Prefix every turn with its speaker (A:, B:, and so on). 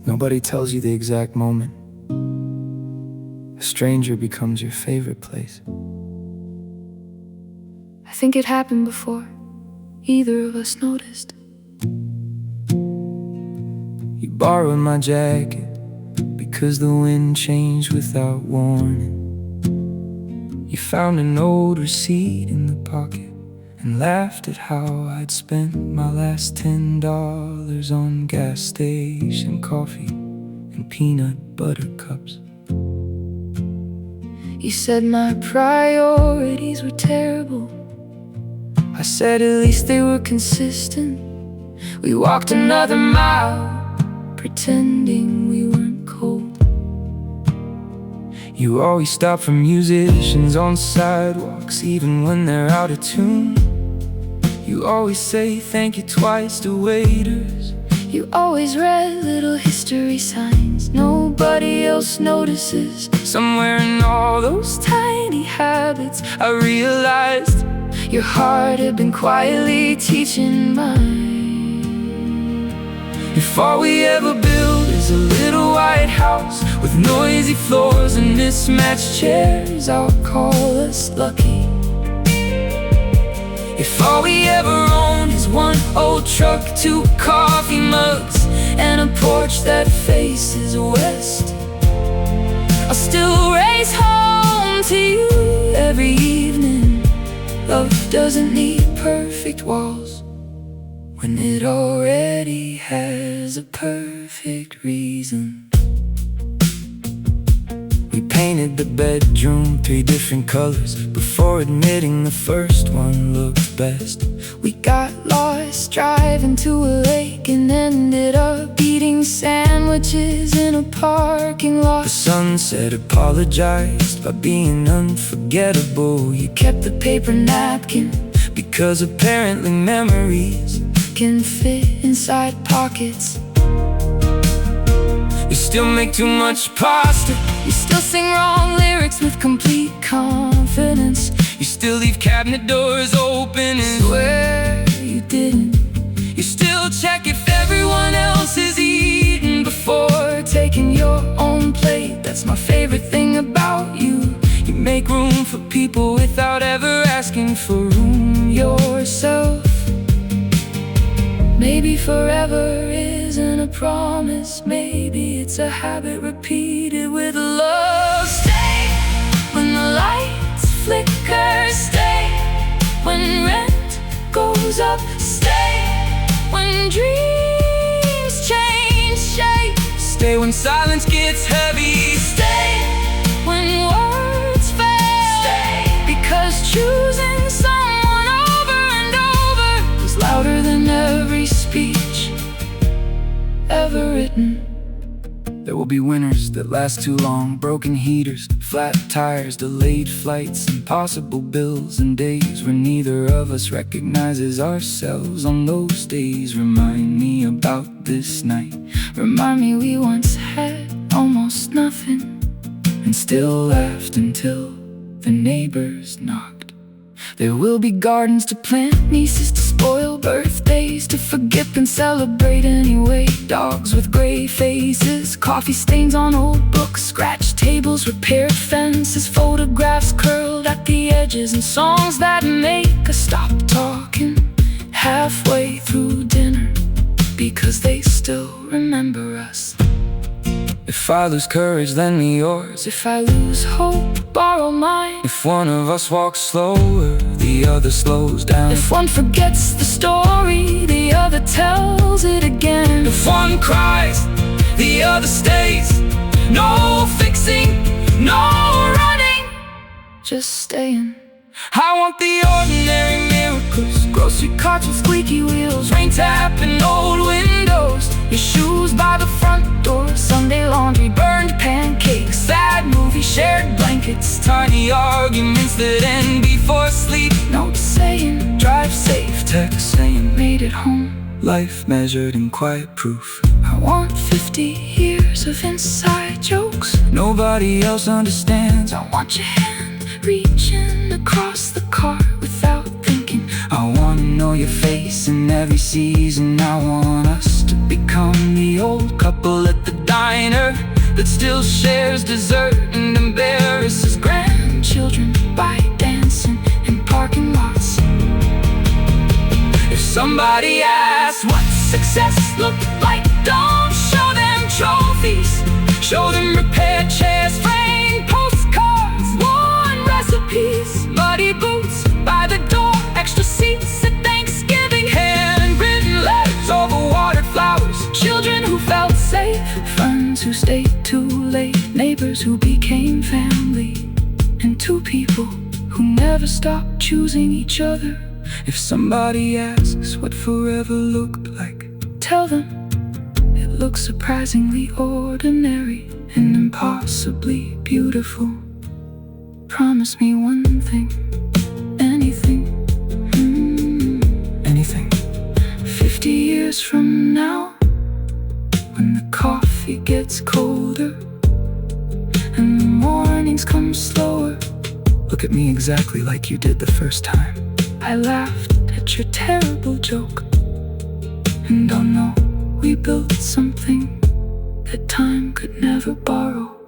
A: Nobody tells you the exact moment. A stranger becomes your favorite place.
B: I think it happened before either of us noticed.
A: You borrowed my jacket because the wind changed without warning. You found an old receipt in the pocket and laughed at how I'd spent my last $10 on gas station coffee and peanut butter cups.
B: You said my priorities were terrible.
A: I said at least they were consistent.
B: We walked another mile, pretending we weren't cold.
A: You always stop for musicians on sidewalks, even when they're out of tune. You always say thank you twice to waiters.
B: You always read little history signs nobody else notices.
A: Somewhere in all those tiny habits, I realized
B: your heart had been quietly teaching mine.
A: if all we ever build is a little white house with noisy floors and mismatched chairs, I'll call us lucky. If all we ever own is one old truck, 2 coffee mugs, and a porch that faces west, I'll still race home to you every evening. Love doesn't need perfect walls when it already has a perfect reason. We painted the bedroom 3 different colors before admitting the first one looked best.
B: We got lost driving to a lake and ended up eating sandwiches in a parking lot.
A: The sunset apologized by being unforgettable. You
B: Kept the paper napkin
A: because apparently memories
B: can fit inside pockets.
A: You still make too much pasta.
B: You still sing wrong lyrics with complete confidence.
A: You still leave cabinet doors open and
B: Swear you didn't.
A: you still check if everyone else is eating
B: Before taking your own plate, that's my favorite thing about you.
A: You make room for people without ever asking for room
B: Yourself. Maybe forever isn't a promise. Maybe it's a habit repeated with love. Stay when the lights flicker. Stay when rent goes up. Stay when dreams change shape.
A: Stay when silence gets heavy.
B: Stay when words fail.
A: Stay.
B: Because choosing someone over and over is louder than every speech ever written.
A: There will be winters that last too long, broken heaters, flat tires, delayed flights, impossible bills, and days where neither of us recognizes ourselves. On those days, remind me about this night.
B: Remind me we once had almost nothing
A: And still laughed until the neighbors knocked.
B: There will be gardens to plant, nieces to spoil, birthdays to forgive and celebrate anyway. Dogs with gray faces, coffee stains on old books, scratched tables, repaired fences, photographs curled at the edges, and songs that make us stop talking halfway through dinner because they still remember us.
A: If I lose courage, lend me yours.
B: If I lose hope, borrow mine.
A: If one of us walks slower, the other slows down.
B: If one forgets the story, the other tells it again.
A: If one cries, the other stays. No fixing, no running,
B: just staying.
A: I want the ordinary miracles.
B: Grocery carts with squeaky wheels,
A: Rain tapping old windows.
B: your shoes by the front door, Sunday laundry, burned pancakes,
A: Sad movie, shared blankets, tiny arguments that end before sleep.
B: notes saying, drive safe,
A: Text saying,
B: made it home.
A: life measured in quiet proof.
B: I want 50 years of inside jokes.
A: Nobody else understands.
B: I want your hand reaching across the car without thinking.
A: I wanna know your face in every season. I want us to become the old couple at the diner that still shares dessert and embarrasses
B: Grandchildren by dancing in parking lots.
A: If somebody asks what success looked like, don't show them trophies. Show them repaired chairs, framed postcards, worn recipes, muddy boots by the door, extra seats at Thanksgiving, handwritten letters over watered flowers,
B: Children who felt safe, friends who stayed too late, neighbors who became family, and two people who never stopped choosing each other.
A: If somebody asks what forever looked like,
B: Tell them it looks surprisingly ordinary and impossibly beautiful. Promise me one thing, anything,
A: anything.
B: 50 years from now, when the coffee gets colder and the mornings come slower,
A: Look at me exactly like you did the first time.
B: I laughed at your terrible joke, and oh no, we built something that time could never borrow.